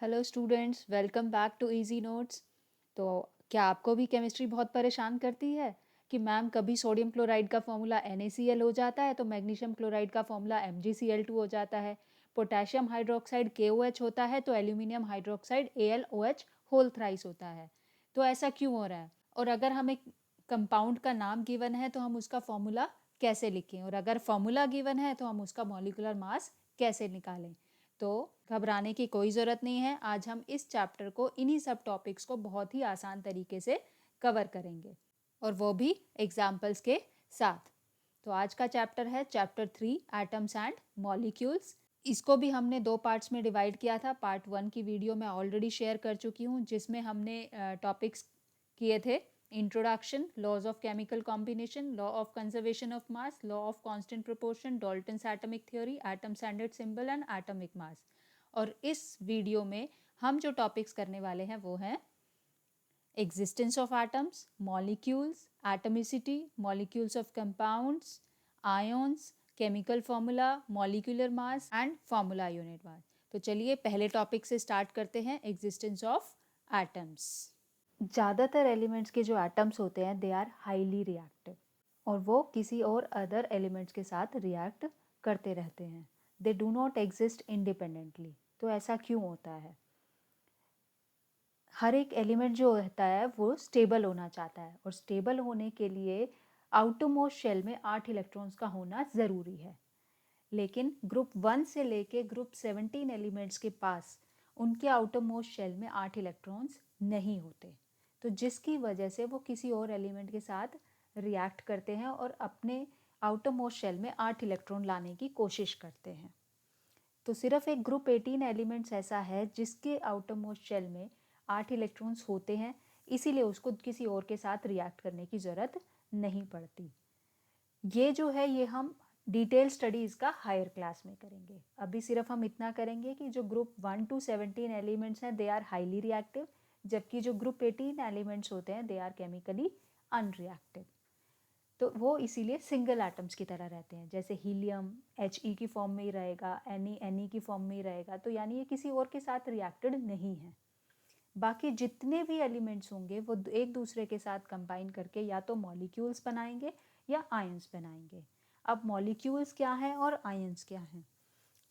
Hello students, welcome back to easy notes. तो क्या आपको भी केमिस्ट्री बहुत परेशान करती है कि मैम कभी सोडियम क्लोराइड का फॉर्मूला NaCl हो जाता है तो मैग्नीशियम क्लोराइड का फॉर्मूला MgCl2 हो जाता है, पोटेशियम हाइड्रोक्साइड KOH होता है तो aluminium hydroxide AlOH whole thrice होता है। तो ऐसा क्यों हो रहा है? और अगर हमें कंपाउंड का नाम गिवन है तो हम उसका फॉर्मूला कैसे लिखें, और अगर फॉर्मूला गिवन है तो हम उसका मॉलिक्यूलर मास कैसे निकालें। तो घबराने की कोई ज़रूरत नहीं है। आज हम इस चैप्टर को, इन्हीं सब टॉपिक्स को बहुत ही आसान तरीके से कवर करेंगे, और वो भी एग्जाम्पल्स के साथ। तो आज का चैप्टर है चैप्टर 3, एटम्स एंड मॉलिक्यूल्स। इसको भी हमने 2 पार्ट्स में डिवाइड किया था। पार्ट 1 की वीडियो मैं ऑलरेडी शेयर कर चुकी हूँ, जिसमें हमने टॉपिक्स किए थे: introduction, laws of chemical combination, law of conservation of mass, law of constant proportion, Dalton's atomic theory, atom standard symbol and atomic mass. और इस वीडियो में हम जो टॉपिक्स करने वाले हैं वो हैं existence of atoms, molecules, atomicity, molecules of compounds, ions, chemical formula, molecular mass and formula unit 1। तो चलिए पहले टॉपिक से स्टार्ट करते हैं, existence of atoms। ज़्यादातर एलिमेंट्स के जो एटम्स होते हैं दे आर हाईली रिएक्टिव, और वो किसी और अदर एलिमेंट्स के साथ रिएक्ट करते रहते हैं। They do not exist independently. तो ऐसा क्यों होता है? हर एक एलिमेंट जो रहता है वो स्टेबल होना चाहता है, और स्टेबल होने के लिए आउटर मोस्ट शेल में 8 इलेक्ट्रॉन्स का होना ज़रूरी है। लेकिन ग्रुप 1 से लेके ग्रुप 17 एलिमेंट्स के पास उनके आउटर मोस्ट शेल में 8 इलेक्ट्रॉन्स नहीं होते, तो जिसकी वजह से वो किसी और एलिमेंट के साथ रिएक्ट करते हैं और अपने आउटर मोस्ट शेल में 8 इलेक्ट्रॉन लाने की कोशिश करते हैं। तो सिर्फ एक ग्रुप 18 एलिमेंट्स ऐसा है जिसके आउटर मोस्ट शेल में 8 इलेक्ट्रॉन्स होते हैं, इसीलिए उसको किसी और के साथ रिएक्ट करने की ज़रूरत नहीं पड़ती। ये जो है ये हम डिटेल स्टडी इसका हायर क्लास में करेंगे। अभी सिर्फ हम इतना करेंगे कि जो ग्रुप 1 to 17 एलिमेंट्स हैं दे आर हाईली रिएक्टिव, जबकि जो ग्रुप 18 एलिमेंट्स होते हैं दे आर केमिकली अनरिएक्टिव। तो वो इसीलिए सिंगल एटम्स की तरह रहते हैं, जैसे हीलियम He की फॉर्म में ही रहेगा, Ne की फॉर्म में ही रहेगा, तो यानी ये किसी और के साथ रिएक्टेड नहीं है। बाकी जितने भी एलिमेंट्स होंगे वो एक दूसरे के साथ कंबाइन करके या तो मॉलिक्यूल्स बनाएंगे या आयंस बनाएंगे। अब मॉलिक्यूल्स क्या हैं और आयंस क्या हैं?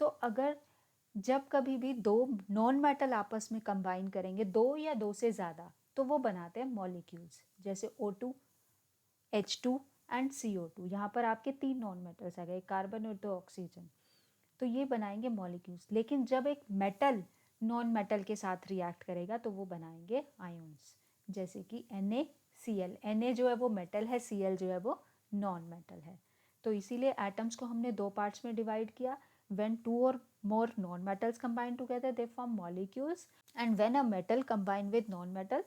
तो अगर जब कभी भी दो नॉन मेटल आपस में कंबाइन करेंगे, दो या दो से ज़्यादा, तो वो बनाते हैं मॉलिक्यूल्स, जैसे O2, H2 एंड CO2। यहाँ पर आपके 3 नॉन मेटल्स आ गए, कार्बन और 2 ऑक्सीजन, तो ये बनाएंगे मॉलिक्यूल्स। लेकिन जब एक मेटल नॉन मेटल के साथ रिएक्ट करेगा तो वो बनाएंगे आयंस, जैसे कि NaCl। Na जो है वो मेटल है, Cl जो है वो नॉन मेटल है। तो इसीलिए एटम्स को हमने 2 पार्ट्स में डिवाइड किया। when 2 or more non-metals combine together they form molecules, and when a metal combine with non-metal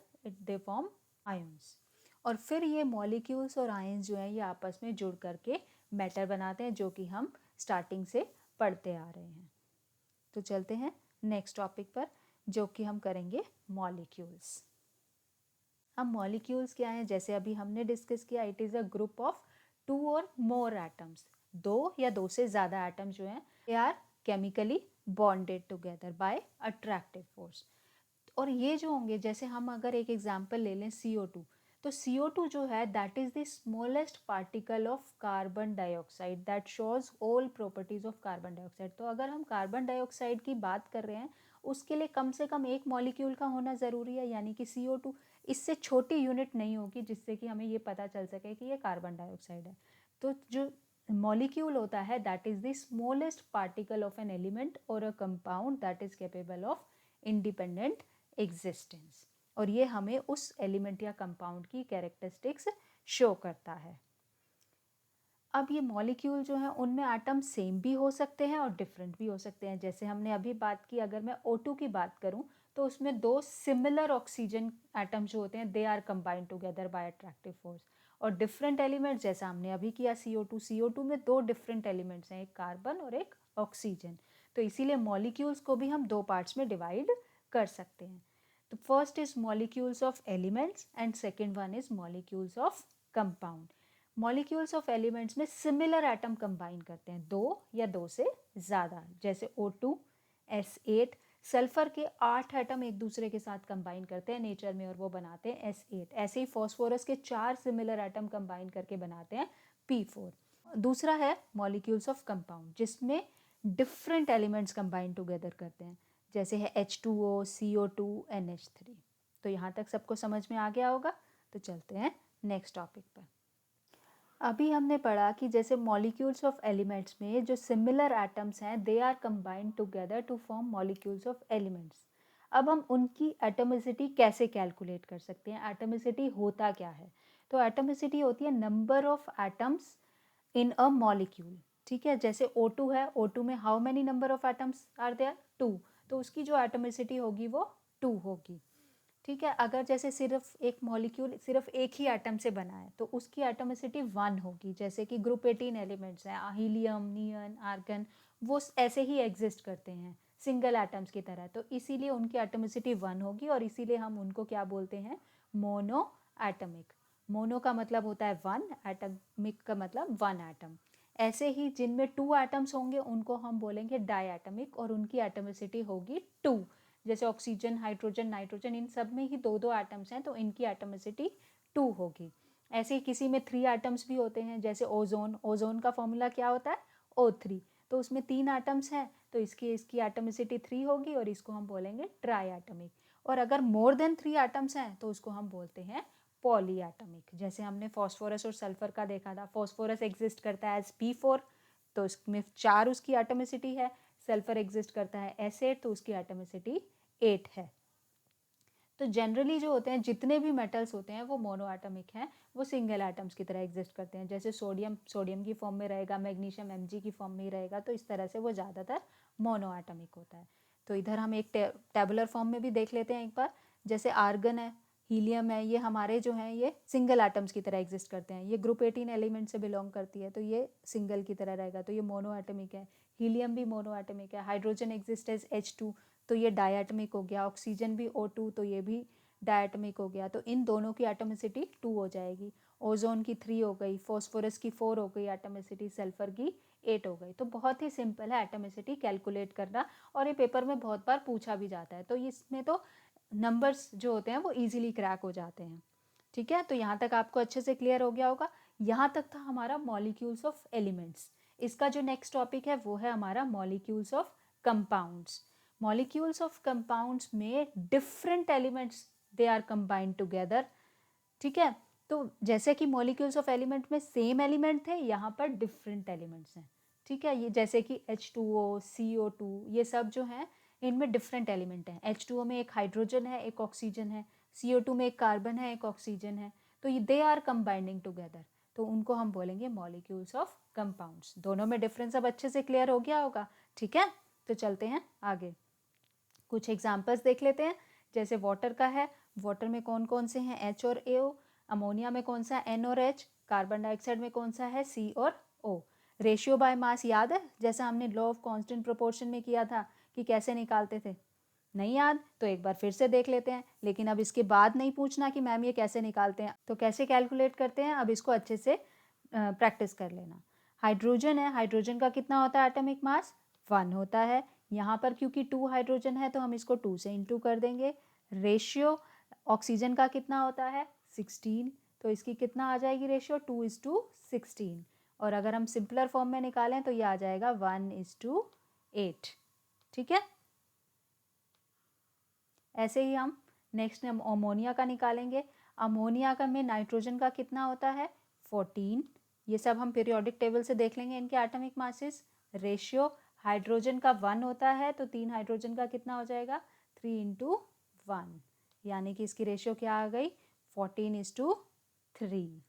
they form ions। और फिर ये मॉलिक्यूल्स और आयंस जो हैं ये आपस में जुड़ करके मैटर बनाते हैं, जो कि हम स्टार्टिंग से पढ़ते आ रहे हैं। तो चलते हैं नेक्स्ट टॉपिक पर, जो कि हम करेंगे मॉलिक्यूल्स। अब मॉलिक्यूल्स क्या हैं? जैसे अभी हमने डिस्कस किया, it is a group of 2 और मोर एटम्स। 2 या 2 से ज़्यादा एटम जो हैं they are chemically bonded together by attractive force. और ये जो होंगे, जैसे हम अगर एक एग्जांपल ले लें CO2, तो CO2 जो है that is the smallest particle of carbon dioxide that shows all properties of carbon dioxide. तो अगर हम कार्बन डाइऑक्साइड की बात कर रहे हैं उसके लिए कम से कम एक मॉलिक्यूल का होना ज़रूरी है, यानी कि CO2। इससे छोटी यूनिट नहीं होगी जिससे कि हमें ये पता चल सके कि ये कार्बन डाइऑक्साइड है। तो जो मॉलिक्यूल होता है that is the smallest particle of an element or a compound that is capable of independent existence, और ये हमें उस एलिमेंट या कंपाउंड की कैरेक्टरिस्टिक्स शो करता है। अब ये मॉलिक्यूल जो है उनमें एटम सेम भी हो सकते हैं और डिफरेंट भी हो सकते हैं। जैसे हमने अभी बात की, अगर मैं O2 की बात करूं तो उसमें 2 सिमिलर ऑक्सीजन एटम जो होते हैं they are combined together by attractive force. और डिफरेंट एलिमेंट्स जैसा हमने अभी किया CO2 में 2 डिफरेंट एलिमेंट्स हैं, एक कार्बन और एक ऑक्सीजन। तो इसीलिए मॉलिक्यूल्स को भी हम 2 पार्ट्स में डिवाइड कर सकते हैं। तो first is molecules of elements and second one is molecules of compound. Molecules of elements में सिमिलर एटम कंबाइन करते हैं, 2 या 2 से ज़्यादा, जैसे O2, S8, सल्फर के 8 एटम एक दूसरे के साथ कंबाइन करते हैं नेचर में और वो बनाते हैं S8। ऐसे ही फॉस्फोरस के 4 सिमिलर एटम कंबाइन करके बनाते हैं P4। दूसरा है मॉलिक्यूल्स ऑफ कंपाउंड, जिसमें डिफरेंट एलिमेंट्स कंबाइन टुगेदर करते हैं, जैसे है H2O, CO2, NH3। तो यहाँ तक सबको समझ में आ गया होगा। तो चलते हैं नेक्स्ट टॉपिक पर। अभी हमने पढ़ा कि जैसे मॉलिक्यूल्स ऑफ एलिमेंट्स में जो सिमिलर एटम्स हैं they are combined together to form molecules of elements. अब हम उनकी एटमिसिटी कैसे कैलकुलेट कर सकते हैं? एटमिसिटी होता क्या है? तो एटमिसिटी होती है number of atoms in a molecule. ठीक है, जैसे O2 है, O2 में how many number of atoms are there? 2। तो उसकी जो एटमिसिटी होगी वो 2 होगी। ठीक है, अगर जैसे सिर्फ एक मॉलिक्यूल सिर्फ एक ही एटम से बना है तो उसकी एटमिसिटी 1 होगी। जैसे कि ग्रुप 18 एलिमेंट्स हैं, हीलियम, नियन, आर्गन, वो ऐसे ही एग्जिस्ट करते हैं सिंगल एटम्स की तरह, तो इसीलिए उनकी एटमिसिटी 1 होगी और इसीलिए हम उनको क्या बोलते हैं? Mono atomic. मोनो का मतलब होता है 1, एटमिक का मतलब 1 एटम। ऐसे ही जिनमें 2 एटम्स होंगे उनको हम बोलेंगे डायएटमिक और उनकी एटमिसिटी होगी 2। जैसे ऑक्सीजन, हाइड्रोजन, नाइट्रोजन, इन सब में ही 2-2 एटम्स हैं तो इनकी एटमिसिटी 2 होगी। ऐसे ही किसी में 3 एटम्स भी होते हैं, जैसे ओजोन। ओजोन का फॉर्मूला क्या होता है? O3। तो उसमें 3 एटम्स हैं तो इसकी एटमिसिटी 3 होगी और इसको हम बोलेंगे ट्राई एटमिक। और अगर मोर देन 3 एटम्स हैं तो उसको हम बोलते हैं पॉली एटमिक। जैसे हमने फॉस्फोरस और सल्फर का देखा था, फॉस्फोरस एग्जिस्ट करता है एज P4 तो उसमें 4 उसकी एटमिसिटी है। सल्फर एग्जिस्ट करता है S8 तो उसकी एटमिसिटी 8 है। तो जनरली जो होते हैं जितने भी मेटल्स होते हैं वो मोनो एटमिक हैं, वो सिंगल एटम्स की तरह एग्जिस्ट करते हैं। जैसे सोडियम की फॉर्म में रहेगा, मैग्नीशियम Mg की फॉर्म में ही रहेगा, तो इस तरह से वो ज़्यादातर मोनो एटमिक होता है। तो इधर हम एक टेबुलर फॉर्म में भी देख लेते हैं एक बार। जैसे आर्गन है, हीलियम है, ये हमारे जो हैं ये सिंगल एटम्स की तरह एग्जिस्ट करते हैं। ये ग्रुप 18 एलिमेंट से बिलोंग करती है तो ये सिंगल की तरह रहेगा, तो ये मोनो एटमिक है। हीलियम भी मोनो एटमिक है। हाइड्रोजन एग्जिस्ट एज H2 तो ये डायटमिक हो गया। ऑक्सीजन भी O2 तो ये भी डायटमिक हो गया। तो इन दोनों की एटमिसिटी 2 हो जाएगी। ओजोन की 3 हो गई, फॉस्फोरस की 4 हो गई एटमिसिटी, सल्फर की 8 हो गई। तो बहुत ही सिंपल है एटमिसिटी कैलकुलेट करना और ये पेपर में बहुत बार पूछा भी जाता है। तो इसमें तो नंबर्स जो होते हैं वो ईजिली क्रैक हो जाते हैं। ठीक है, तो यहाँ तक आपको अच्छे से क्लियर हो गया होगा। यहाँ तक था हमारा मॉलिक्यूल्स ऑफ एलिमेंट्स। इसका जो नेक्स्ट टॉपिक है वो है हमारा molecules of compounds. Molecules of compounds में different elements they are combined together. ठीक है, तो जैसे कि मॉलिक्यूल्स ऑफ एलिमेंट में सेम एलिमेंट थे, यहाँ पर डिफरेंट एलिमेंट्स हैं। ठीक है, ये जैसे कि H2O, CO2, ये सब जो हैं इनमें डिफरेंट एलिमेंट हैं। H2O में एक हाइड्रोजन है, एक ऑक्सीजन है। CO2 में एक कार्बन है, एक ऑक्सीजन है। तो ये दे आर कंबाइंडिंग टुगेदर, तो उनको हम बोलेंगे मॉलिक्यूल्स ऑफ कंपाउंड्स। दोनों में डिफरेंस अब अच्छे से क्लियर हो गया होगा। ठीक है, तो चलते हैं आगे, कुछ एग्जाम्पल्स देख लेते हैं। जैसे वाटर का है, वाटर में कौन कौन से हैं? H और AO। अमोनिया में कौन सा है? N और H। कार्बन डाइऑक्साइड में कौन सा है? C और O। रेशियो बाय मास याद है, जैसा हमने लॉ ऑफ कांस्टेंट प्रोपोर्शन में किया था कि कैसे निकालते थे? नहीं याद? तो एक बार फिर से देख लेते हैं। लेकिन अब इसके बाद नहीं पूछना कि मैम ये कैसे निकालते हैं, तो कैसे कैलकुलेट करते हैं अब इसको अच्छे से प्रैक्टिस कर लेना। हाइड्रोजन है, हाइड्रोजन का कितना होता है एटॉमिक मास? 1 होता है। यहाँ पर क्योंकि 2 हाइड्रोजन है तो हम इसको 2 से इंटू कर देंगे। रेशियो ऑक्सीजन का कितना होता है? 16, तो इसकी कितना आ जाएगी रेशियो? 2:16। और अगर हम सिंपलर फॉर्म में निकालें तो ये आ जाएगा 1:8। ठीक है, ऐसे ही हम नेक्स्ट अमोनिया का निकालेंगे। अमोनिया का में नाइट्रोजन का कितना होता है? 14। ये सब हम पीरियोडिक टेबल से देख लेंगे इनके एटॉमिक मासेस। रेशियो हाइड्रोजन का 1 होता है तो 3 हाइड्रोजन का कितना हो जाएगा? 3:1, यानी कि इसकी रेशियो क्या आ गई? 14:3।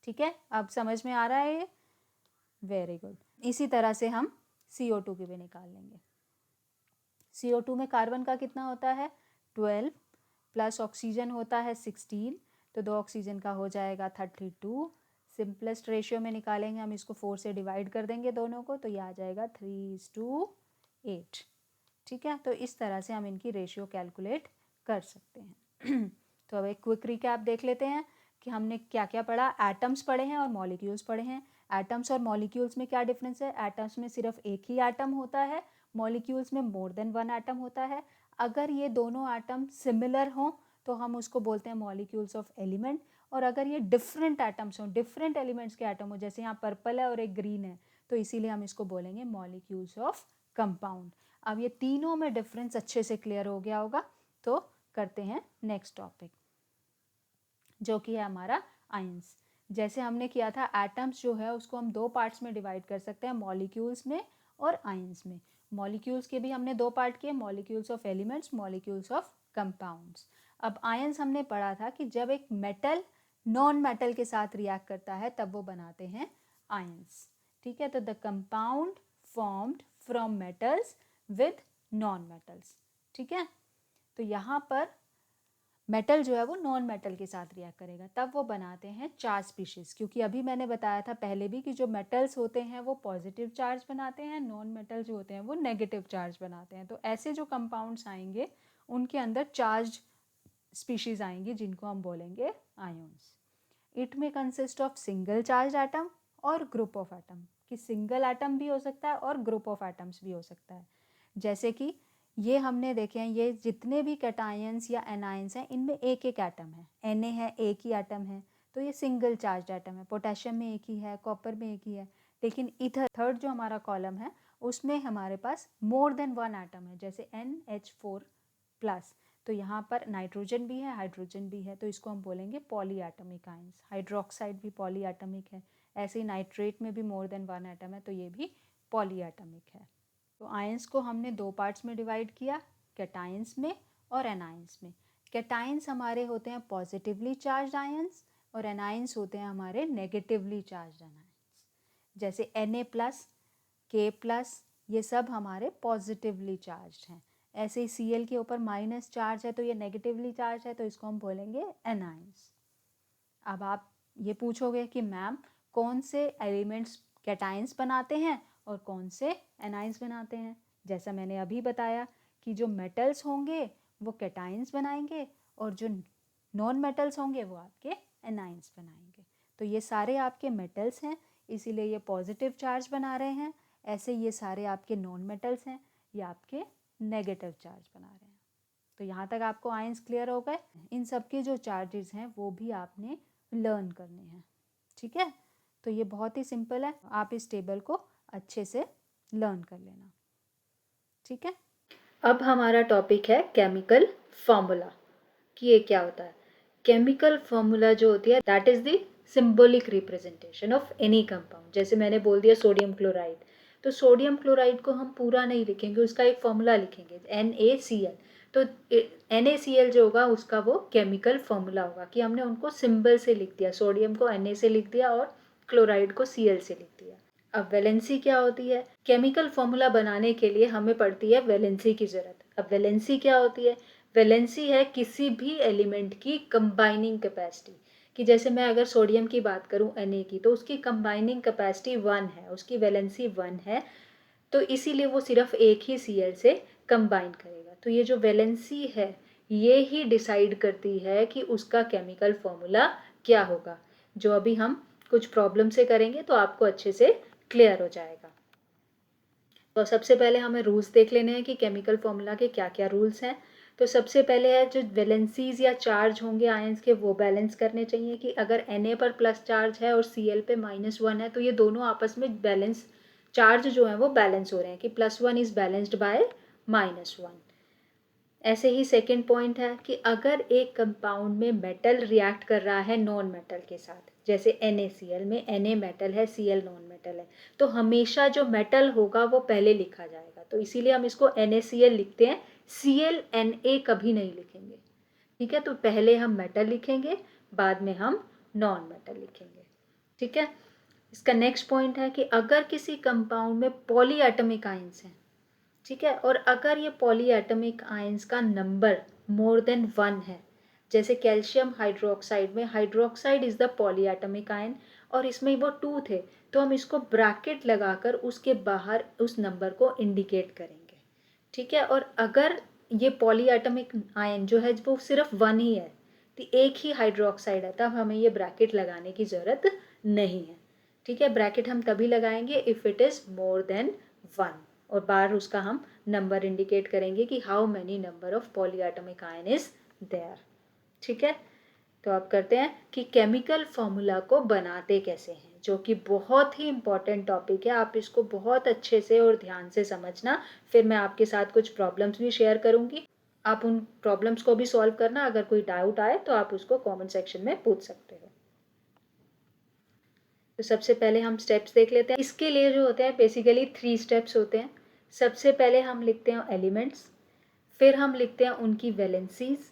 ठीक है, अब समझ में आ रहा है ये? Very good. इसी तरह से हम CO2 की भी निकाल लेंगे। CO2 में कार्बन का कितना होता है? 12 प्लस ऑक्सीजन होता है 16, तो 2 ऑक्सीजन का हो जाएगा 32। सिंपलेस्ट रेशियो में निकालेंगे हम, इसको 4 से डिवाइड कर देंगे दोनों को, तो ये आ जाएगा 3:8। ठीक है, तो इस तरह से हम इनकी रेशियो कैलकुलेट कर सकते हैं। तो अब एक क्विक रिकैप देख लेते हैं कि हमने क्या क्या पढ़ा। एटम्स पढ़े हैं और मॉलिक्यूल्स पढ़े हैं। एटम्स और मॉलिक्यूल्स में क्या डिफरेंस है? एटम्स में सिर्फ एक ही एटम होता है, मॉलिक्यूल्स में मोर देन वन एटम होता है। अगर ये दोनों एटम सिमिलर हों तो हम उसको बोलते हैं मॉलिक्यूल्स ऑफ एलिमेंट। और अगर ये डिफरेंट एटम्स हों, डिफरेंट एलिमेंट्स के एटम हो, जैसे यहाँ पर्पल है और एक ग्रीन है, तो इसीलिए हम इसको बोलेंगे मॉलिक्यूल्स ऑफ कंपाउंड। अब ये तीनों में डिफरेंस अच्छे से क्लियर हो गया होगा, तो करते हैं नेक्स्ट टॉपिक, जो कि है हमारा आयंस। जैसे हमने किया था, एटम्स जो है उसको हम दो पार्ट्स में डिवाइड कर सकते हैं, मॉलिक्यूल्स में और आयंस में। मॉलिक्यूल्स के भी हमने दो पार्ट किए, molecules of elements, molecules of compounds. अब आयंस हमने पढ़ा था कि जब एक मेटल नॉन मेटल के साथ रिएक्ट करता है तब वो बनाते हैं आयंस। ठीक है, तो the compound formed from metals with non metals. ठीक है, तो यहाँ पर मेटल जो है वो नॉन मेटल के साथ रिएक्ट करेगा, तब वो बनाते हैं चार्ज स्पीशीज। क्योंकि अभी मैंने बताया था पहले भी कि जो मेटल्स होते हैं वो पॉजिटिव चार्ज बनाते हैं, नॉन मेटल जो होते हैं वो नेगेटिव चार्ज बनाते हैं। तो ऐसे जो कंपाउंड्स आएंगे उनके अंदर चार्ज स्पीशीज आएंगी जिनको हम बोलेंगे आयोन्स। इट में consist of single charge atom और ग्रुप ऑफ एटम, कि सिंगल एटम भी हो सकता है और ग्रुप ऑफ एटम्स भी हो सकता है। जैसे कि ये हमने देखे हैं, ये जितने भी कैटायंस या एनायंस हैं इनमें एक एक एटम है। Na है, एक ही एटम है, तो ये सिंगल चार्ज एटम है। पोटेशियम में एक ही है, कॉपर में एक ही है। लेकिन इधर थर्ड जो हमारा कॉलम है उसमें हमारे पास मोर देन वन एटम है, जैसे NH4+। तो यहाँ पर नाइट्रोजन भी है, हाइड्रोजन भी है, तो इसको हम बोलेंगे पॉली एटमिक आयंस। हाइड्रोक्साइड भी पॉली एटमिक है। ऐसे ही नाइट्रेट में भी मोर देन वन एटम है, तो ये भी पॉली एटमिक है। तो आयंस को हमने दो पार्ट्स में डिवाइड किया, कैटायंस में और एनायंस में। कैटायंस हमारे होते हैं पॉजिटिवली चार्ज आयंस और एनायंस होते हैं हमारे नेगेटिवली चार्ज आयंस। जैसे Na+, K+, ये सब हमारे पॉजिटिवली चार्ज हैं। ऐसे ही Cl के ऊपर माइनस चार्ज है तो ये नेगेटिवली चार्ज है, तो इसको हम बोलेंगे एनायंस। अब आप ये पूछोगे कि मैम कौन से एलिमेंट्स कैटायंस बनाते हैं और कौन से एनायंस बनाते हैं। जैसा मैंने अभी बताया कि जो मेटल्स होंगे वो कैटायंस बनाएंगे और जो नॉन मेटल्स होंगे वो आपके एनायंस बनाएंगे। तो ये सारे आपके मेटल्स हैं, इसीलिए ये पॉजिटिव चार्ज बना रहे हैं। ऐसे ये सारे आपके नॉन मेटल्स हैं, ये आपके नेगेटिव चार्ज बना रहे हैं। तो यहाँ तक आपको आयंस क्लियर हो गए। इन सब के जो चार्जेस हैं वो भी आपने लर्न करने हैं। ठीक है, तो ये बहुत ही सिंपल है, आप इस टेबल को अच्छे से लर्न कर लेना। ठीक है, अब हमारा टॉपिक है केमिकल फॉर्मूला, कि ये क्या होता है। केमिकल फॉर्मूला जो होती है that is the symbolic representation of any compound. जैसे मैंने बोल दिया सोडियम क्लोराइड, तो सोडियम क्लोराइड को हम पूरा नहीं लिखेंगे, उसका एक फॉर्मूला लिखेंगे NaCl। तो NaCl जो होगा उसका वो केमिकल फॉर्मूला होगा, कि हमने उनको सिंबल से लिख दिया, सोडियम को Na से लिख दिया और क्लोराइड को Cl से लिख दिया। अब वैलेंसी क्या होती है? केमिकल फॉर्मूला बनाने के लिए हमें पड़ती है वैलेंसी की जरूरत। अब वैलेंसी क्या होती है? वैलेंसी है किसी भी एलिमेंट की कंबाइनिंग कैपेसिटी, कि जैसे मैं अगर सोडियम की बात करूं Na की, तो उसकी कंबाइनिंग कैपेसिटी 1 है, उसकी वैलेंसी 1 है, तो इसीलिए वो सिर्फ एक ही Cl से कंबाइन करेगा। तो ये जो वैलेंसी है ये ही डिसाइड करती है कि उसका केमिकल फॉर्मूला क्या होगा, जो अभी हम कुछ प्रॉब्लम से करेंगे तो आपको अच्छे से क्लियर हो जाएगा। तो सबसे पहले हमें रूल्स देख लेने हैं कि केमिकल फॉर्मूला के क्या क्या रूल्स हैं। तो सबसे पहले है जो वैलेंसीज या चार्ज होंगे आयंस के वो बैलेंस करने चाहिए, कि अगर Na पर प्लस चार्ज है और Cl पे -1 है तो ये दोनों आपस में बैलेंस चार्ज जो है वो बैलेंस हो रहे हैं, कि +1 इज बैलेंस्ड बाय -1। ऐसे ही सेकेंड पॉइंट है कि अगर एक कंपाउंड में मेटल रिएक्ट कर रहा है नॉन मेटल के साथ, जैसे NaCl में Na मेटल है, Cl नॉन मेटल है, तो हमेशा जो मेटल होगा वो पहले लिखा जाएगा। तो इसीलिए हम इसको NaCl लिखते हैं, Cl Na कभी नहीं लिखेंगे। ठीक है, तो पहले हम मेटल लिखेंगे, बाद में हम नॉन मेटल लिखेंगे। ठीक है, इसका नेक्स्ट पॉइंट है कि अगर किसी कंपाउंड में पॉली एटमिक आयंस हैं, ठीक है, और अगर ये पॉली एटमिक आयंस का नंबर मोर देन 1 है, जैसे कैल्शियम हाइड्रोक्साइड में hydroxide is the poly atomic ion और इसमें वो 2 थे, तो हम इसको ब्रैकेट लगाकर उसके बाहर उस नंबर को इंडिकेट करेंगे। ठीक है, और अगर ये पॉली एटमिक आयन जो है वो सिर्फ 1 ही है, तो एक ही हाइड्रोक्साइड है, तब हमें ये ब्रैकेट लगाने की ज़रूरत नहीं है। ठीक है, ब्रैकेट हम तभी लगाएंगे if it is more than 1। और बार उसका हम नंबर इंडिकेट करेंगे कि how many number of polyatomic ion is there. ठीक है, तो अब करते हैं कि केमिकल फॉर्मूला को बनाते कैसे हैं, जो कि बहुत ही इंपॉर्टेंट टॉपिक है। आप इसको बहुत अच्छे से और ध्यान से समझना, फिर मैं आपके साथ कुछ प्रॉब्लम्स भी शेयर करूंगी, आप उन प्रॉब्लम्स को भी सॉल्व करना। अगर कोई डाउट आए तो आप उसको कमेंट सेक्शन में पूछ सकते हो। तो सबसे पहले हम स्टेप्स देख लेते हैं। इसके लिए जो होते हैं बेसिकली 3 स्टेप्स होते हैं। सबसे पहले हम लिखते हैं एलिमेंट्स, फिर हम लिखते हैं उनकी वैलेंसीज,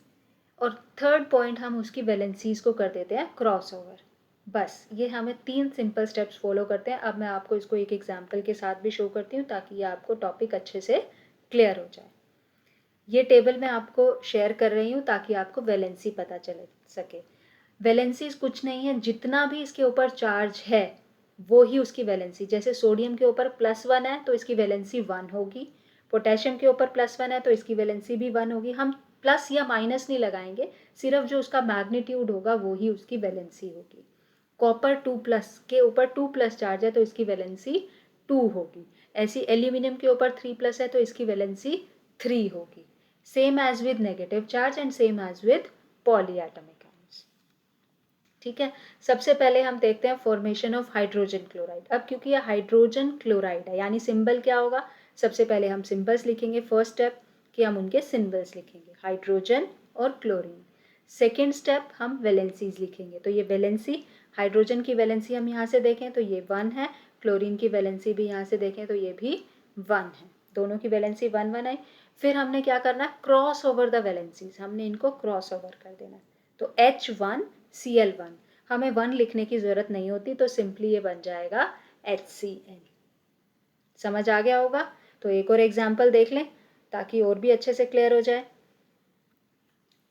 और थर्ड पॉइंट हम उसकी वैलेंसीज को कर देते हैं क्रॉस ओवर। बस ये हमें 3 सिंपल स्टेप्स फॉलो करते हैं। अब मैं आपको इसको एक एग्जांपल के साथ भी शो करती हूँ ताकि ये आपको टॉपिक अच्छे से क्लियर हो जाए। ये टेबल मैं आपको शेयर कर रही हूँ ताकि आपको वैलेंसी पता चल सके। वैलेंसीज कुछ नहीं है, जितना भी इसके ऊपर चार्ज है वो ही उसकी वैलेंसी। जैसे सोडियम के ऊपर +1 है तो इसकी वैलेंसी 1 होगी, पोटेशियम के ऊपर +1 है तो इसकी वैलेंसी भी 1 होगी। हम प्लस या माइनस नहीं लगाएंगे, सिर्फ जो उसका मैग्नीट्यूड होगा वो ही उसकी वैलेंसी होगी। कॉपर 2+ के ऊपर 2+ चार्ज है तो इसकी वैलेंसी 2 होगी। ऐसी एल्यूमिनियम के ऊपर 3+ है तो इसकी वैलेंसी 3 होगी। Same as with negative charge and same as with polyatomic ions. ठीक है, सबसे पहले हम देखते हैं फॉर्मेशन ऑफ हाइड्रोजन क्लोराइड। अब क्योंकि यह हाइड्रोजन क्लोराइड है, यानी सिंबल क्या होगा, सबसे पहले हम सिंबल्स लिखेंगे। फर्स्ट स्टेप कि हम उनके सिंबल्स लिखेंगे, हाइड्रोजन और क्लोरीन। सेकेंड स्टेप हम वैलेंसीज लिखेंगे। तो ये वैलेंसी, हाइड्रोजन की वैलेंसी हम यहाँ से देखें तो ये 1 है, क्लोरीन की वैलेंसी भी यहाँ से देखें तो ये भी 1 है। दोनों की वैलेंसी 1 1 आई। फिर हमने क्या करना है, क्रॉस ओवर द वैलेंसीज, हमने इनको क्रॉस ओवर कर देना है। तो H1Cl1, हमें 1 लिखने की जरूरत नहीं होती, तो सिंपली ये बन जाएगा HCl। समझ आ गया होगा। तो एक और एग्जाम्पल देख लें ताकि और भी अच्छे से क्लियर हो जाए।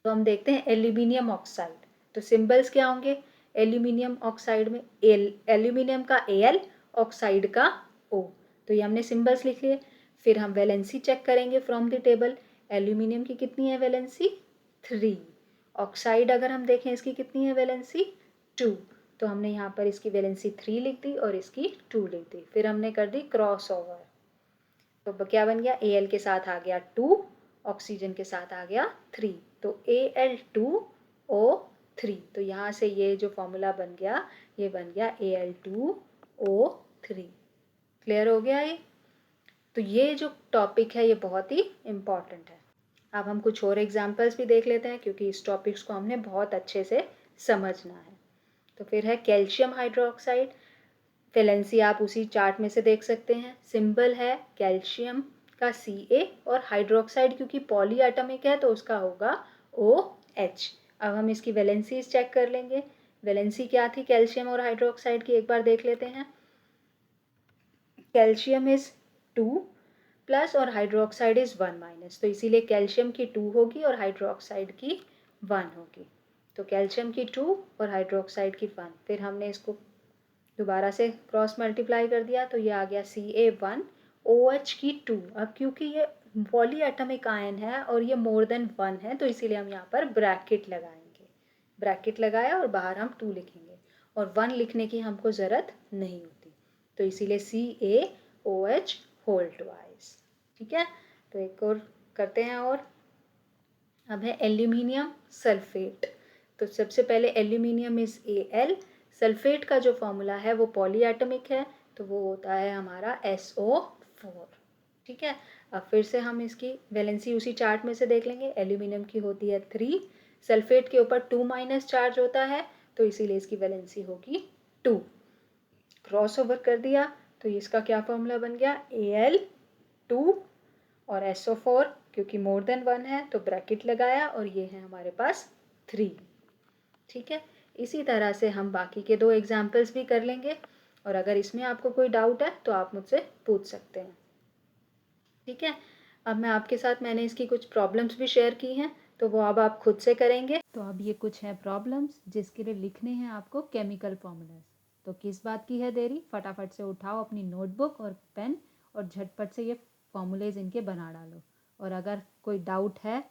तो हम देखते हैं एल्यूमिनियम ऑक्साइड। तो सिंबल्स क्या होंगे, एल्यूमिनियम ऑक्साइड में एल्यूमिनियम का Al, ऑक्साइड का O। तो ये हमने सिंबल्स लिख लिए। फिर हम वैलेंसी चेक करेंगे फ्रॉम द टेबल। एल्यूमिनियम की कितनी है वैलेंसी, 3। ऑक्साइड अगर हम देखें इसकी कितनी है वैलेंसी, 2। तो हमने यहाँ पर इसकी वैलेंसी 3 लिख दी और इसकी 2 लिख दी। फिर हमने कर दी क्रॉस ओवर, तो क्या बन गया, Al के साथ आ गया 2, ऑक्सीजन के साथ आ गया 3, तो Al2O3। तो यहाँ से ये जो फॉर्मूला बन गया, ये बन गया Al2O3। क्लियर हो गया ये। तो ये जो टॉपिक है ये बहुत ही इम्पॉर्टेंट है। अब हम कुछ और एग्जाम्पल्स भी देख लेते हैं क्योंकि इस टॉपिक्स को हमने बहुत अच्छे से समझना है। तो फिर है कैल्शियम हाइड्रोक्साइड। वैलेंसी आप उसी चार्ट में से देख सकते हैं। सिंबल है कैल्शियम का Ca, और हाइड्रोक्साइड क्योंकि पॉलीएटॉमिक है तो उसका होगा OH। अब हम इसकी वैलेंसीज चेक कर लेंगे। वैलेंसी क्या थी कैल्शियम और हाइड्रोक्साइड की, एक बार देख लेते हैं। कैल्शियम इज 2+ और हाइड्रोक्साइड इज 1-, तो इसीलिए कैल्शियम की 2 होगी और हाइड्रोक्साइड की 1 होगी। तो कैल्शियम की 2 और हाइड्रोक्साइड की 1। फिर हमने इसको दोबारा से क्रॉस मल्टीप्लाई कर दिया तो ये आ गया Ca1, OH की 2। अब क्योंकि ये पॉलीएटॉमिक आयन है और ये मोर देन 1 है तो इसीलिए हम यहाँ पर ब्रैकेट लगाएंगे। ब्रैकेट लगाया और बाहर हम 2 लिखेंगे और 1 लिखने की हमको ज़रूरत नहीं होती, तो इसीलिए CaOH होल ट्वाइस। ठीक है, तो एक और करते हैं। और अब है एल्यूमिनियम सल्फेट। तो सबसे पहले एल्यूमिनियम इज Al, सल्फेट का जो फॉर्मूला है वो पॉलीएटॉमिक है तो वो होता है हमारा SO4। ठीक है, अब फिर से हम इसकी वैलेंसी उसी चार्ट में से देख लेंगे। एल्यूमिनियम की होती है 3, सल्फेट के ऊपर 2- चार्ज होता है तो इसीलिए इसकी वैलेंसी होगी 2। क्रॉस ओवर कर दिया तो इसका क्या फॉर्मूला बन गया, Al2 और SO4 क्योंकि मोर देन 1 है तो ब्रैकेट लगाया और ये है हमारे पास 3। ठीक है, इसी तरह से हम बाकी के 2 एग्जाम्पल्स भी कर लेंगे और अगर इसमें आपको कोई डाउट है तो आप मुझसे पूछ सकते हैं। ठीक है, अब मैं आपके साथ मैंने इसकी कुछ प्रॉब्लम्स भी शेयर की हैं तो वो अब आप खुद से करेंगे। तो अब ये कुछ हैं प्रॉब्लम्स जिसके लिए लिखने हैं आपको केमिकल फॉर्मूलाज। तो किस बात की है देरी, फटाफट से उठाओ अपनी नोटबुक और पेन और झटपट से ये फॉर्मूलेज इनके बना डालो। और अगर कोई डाउट है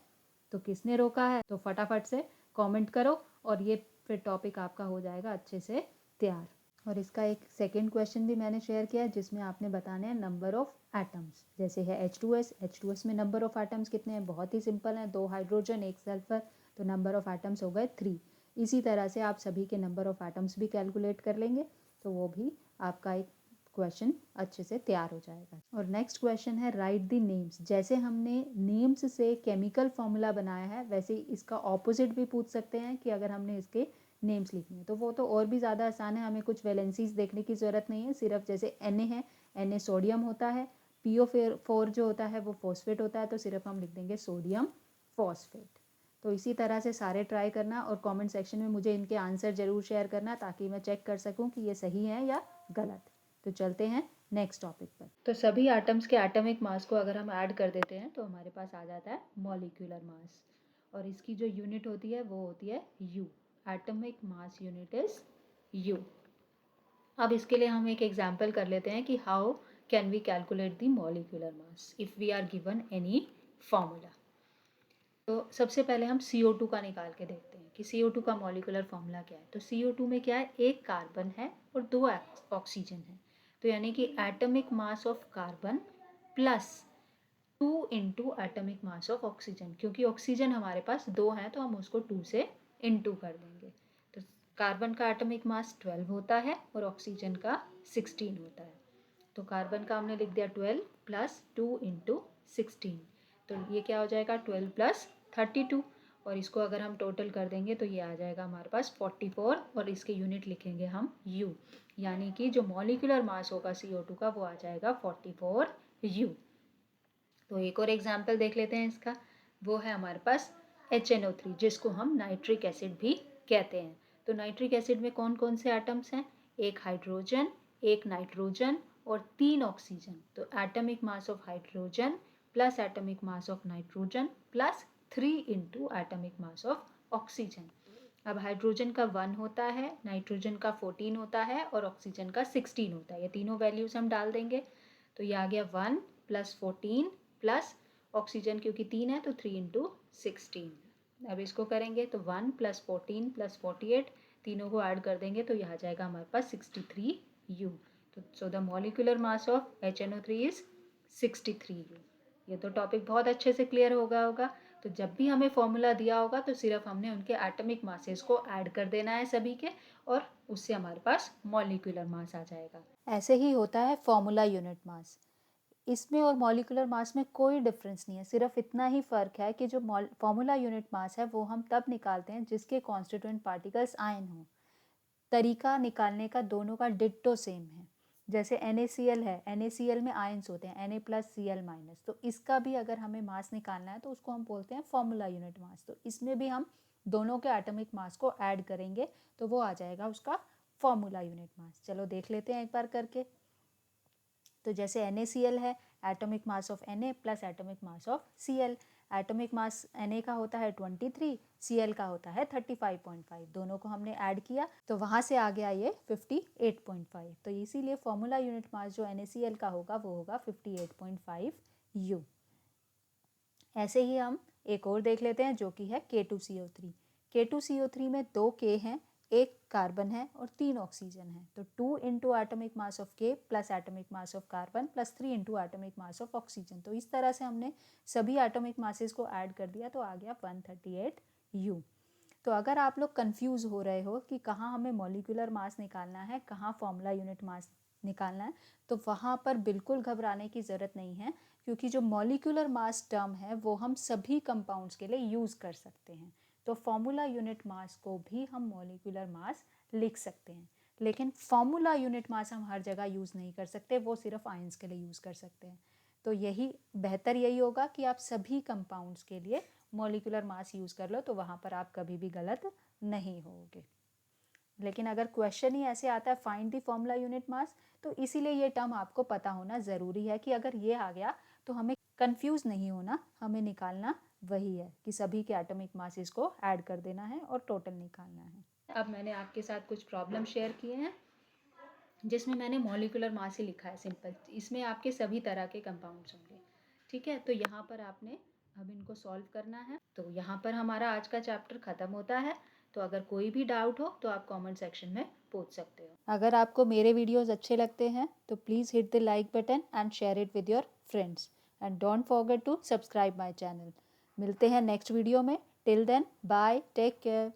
तो किसने रोका है, तो फटाफट से कमेंट करो और ये फिर टॉपिक आपका हो जाएगा अच्छे से तैयार। और इसका एक सेकेंड क्वेश्चन भी मैंने शेयर किया है जिसमें आपने बताने हैं नंबर ऑफ एटम्स। जैसे है H2S में नंबर ऑफ एटम्स कितने हैं, बहुत ही सिंपल है, 2 हाइड्रोजन 1 सल्फर, तो नंबर ऑफ एटम्स हो गए 3। इसी तरह से आप सभी के नंबर ऑफ एटम्स भी कैलकुलेट कर लेंगे तो वो भी आपका एक क्वेश्चन अच्छे से तैयार हो जाएगा। और नेक्स्ट क्वेश्चन है राइट द नेम्स। जैसे हमने नेम्स से केमिकल फॉर्मूला बनाया है वैसे इसका ऑपोजिट भी पूछ सकते हैं कि अगर हमने इसके नेम्स लिखने हैं तो वो तो और भी ज़्यादा आसान है, हमें कुछ वैलेंसीज देखने की ज़रूरत नहीं है। सिर्फ जैसे Na है, Na सोडियम होता है, PO4 जो होता है वो फॉस्फेट होता है, तो सिर्फ हम लिख देंगे सोडियम फॉस्फेट। तो इसी तरह से सारे ट्राई करना और कमेंट सेक्शन में मुझे इनके आंसर ज़रूर शेयर करना ताकि मैं चेक कर सकूं कि ये सही है या गलत। तो चलते हैं नेक्स्ट टॉपिक पर। तो सभी एटम्स के एटॉमिक मास को अगर हम ऐड कर देते हैं तो हमारे पास आ जाता है मॉलिक्यूलर मास, और इसकी जो यूनिट होती है वो होती है U। Atomic mass unit is U। अब इसके लिए हम एक एग्जांपल कर लेते हैं कि how can we calculate the molecular mass if we are given any formula. तो सबसे पहले हम CO2 का निकाल के देखते हैं कि CO2 का मॉलिक्यूलर फॉर्मूला क्या है। तो CO2 में क्या है, एक कार्बन है और 2 ऑक्सीजन है, तो यानी कि atomic mass of carbon plus 2 into atomic mass of oxygen, क्योंकि ऑक्सीजन हमारे पास 2 हैं तो हम उसको 2 से इंटू कर देंगे। तो कार्बन का एटॉमिक मास 12 होता है और ऑक्सीजन का 16 होता है। तो कार्बन का हमने लिख दिया 12 प्लस 2 इंटू 16, तो ये क्या हो जाएगा 12 प्लस 32, और इसको अगर हम टोटल कर देंगे तो ये आ जाएगा हमारे पास 44, और इसके यूनिट लिखेंगे हम U, यानी कि जो मॉलिक्यूलर मास होगा CO2 का वो आ जाएगा 44 U। तो एक और एग्जाम्पल देख लेते हैं इसका, वो है हमारे पास HNO3 जिसको हम नाइट्रिक एसिड भी कहते हैं। तो नाइट्रिक एसिड में कौन कौन से एटम्स हैं, एक हाइड्रोजन, एक नाइट्रोजन और 3 ऑक्सीजन। तो atomic mass of hydrogen plus atomic mass of nitrogen plus 3 into atomic mass of oxygen. अब हाइड्रोजन का 1 होता है, नाइट्रोजन का 14 होता है और ऑक्सीजन का 16 होता है। ये तीनों वैल्यूज हम डाल देंगे तो ये आ गया 1 प्लस 14 प्लस ऑक्सीजन क्योंकि 3 है तो 3 इंटू 16। अब इसको करेंगे तो 1 प्लस 14 प्लस 48, तीनों को ऐड कर देंगे तो यह आ जाएगा हमारे पास 63 U। तो so the molecular mass of HNO3 is 63 U। ये तो टॉपिक बहुत अच्छे से क्लियर होगा। तो जब भी हमें फॉर्मूला दिया होगा तो सिर्फ हमने उनके एटॉमिक मासेस को ऐड कर देना है सभी के, और उससे हमारे पास मॉलिक्यूलर मास आ जाएगा। ऐसे ही होता है फॉर्मूला यूनिट मास। इसमें और मॉलिक्यूलर मास में कोई डिफरेंस नहीं है, सिर्फ इतना ही फ़र्क है कि जो फॉर्मूला यूनिट मास है वो हम तब निकालते हैं जिसके कॉन्स्टिट्यूएंट पार्टिकल्स आयन हो। तरीका निकालने का दोनों का डिट्टो सेम है। जैसे NaCl है, NaCl में आयन्स होते हैं Na प्लस Cl माइनस, तो इसका भी अगर हमें मास निकालना है तो उसको हम बोलते हैं फॉर्मूला यूनिट मास। तो इसमें भी हम दोनों के एटॉमिक मास को ऐड करेंगे तो वो आ जाएगा उसका फॉर्मूला यूनिट मास। चलो देख लेते हैं एक बार करके। तो जैसे NaCl है, atomic mass of Na plus atomic mass of Cl। Atomic mass Na का होता है 23, Cl का होता है 35.5, दोनों को हमने ऐड किया तो वहाँ से आ गया ये 58.5। तो इसीलिए फॉर्मूला यूनिट मास जो NaCl का होगा वो होगा 58.5 U। ऐसे ही हम एक और देख लेते हैं जो कि है K2CO3। K2CO3 में 2 K हैं, एक कार्बन है और 3 ऑक्सीजन है। तो 2 into atomic mass of K plus atomic mass of carbon plus 3 into atomic mass of oxygen. तो इस तरह से हमने सभी एटॉमिक मासेस को ऐड कर दिया तो आ गया 138 U। तो अगर आप लोग कंफ्यूज हो रहे हो कि कहाँ हमें मॉलिक्यूलर मास निकालना है, कहाँ फॉर्मूला यूनिट मास निकालना है, तो वहाँ पर बिल्कुल घबराने की ज़रूरत नहीं है, क्योंकि जो मॉलिक्यूलर मास टर्म है वो हम सभी कंपाउंड्स के लिए यूज़ कर सकते हैं। तो फॉर्मूला यूनिट मास को भी हम मॉलिक्यूलर मास लिख सकते हैं, लेकिन फॉर्मूला यूनिट मास हम हर जगह यूज़ नहीं कर सकते, वो सिर्फ आयंस के लिए यूज़ कर सकते हैं। तो यही होगा कि आप सभी कंपाउंड्स के लिए मॉलिक्यूलर मास यूज़ कर लो, तो वहाँ पर आप कभी भी गलत नहीं होगे। लेकिन अगर क्वेश्चन ही ऐसे आता है find the formula unit mass, तो इसीलिए ये टर्म आपको पता होना ज़रूरी है कि अगर ये आ गया तो हमें कंफ्यूज नहीं होना, हमें निकालना वही है कि सभी के एटॉमिक मासेस को ऐड कर देना है और टोटल निकालना है। अब मैंने आपके साथ कुछ प्रॉब्लम शेयर किए हैं जिसमें मैंने मॉलिक्यूलर मास ही लिखा है सिंपल, इसमें आपके सभी तरह के कंपाउंड्स होंगे। ठीक है, तो यहाँ पर आपने अब इनको सॉल्व करना है। तो यहाँ पर हमारा आज का चैप्टर ख़त्म होता है। तो अगर कोई भी डाउट हो तो आप कमेंट सेक्शन में पूछ सकते हो। अगर आपको मेरे वीडियोस अच्छे लगते हैं तो please hit the like button and share it with your friends and don't forget to subscribe my channel. मिलते हैं नेक्स्ट वीडियो में। Till then bye, take care.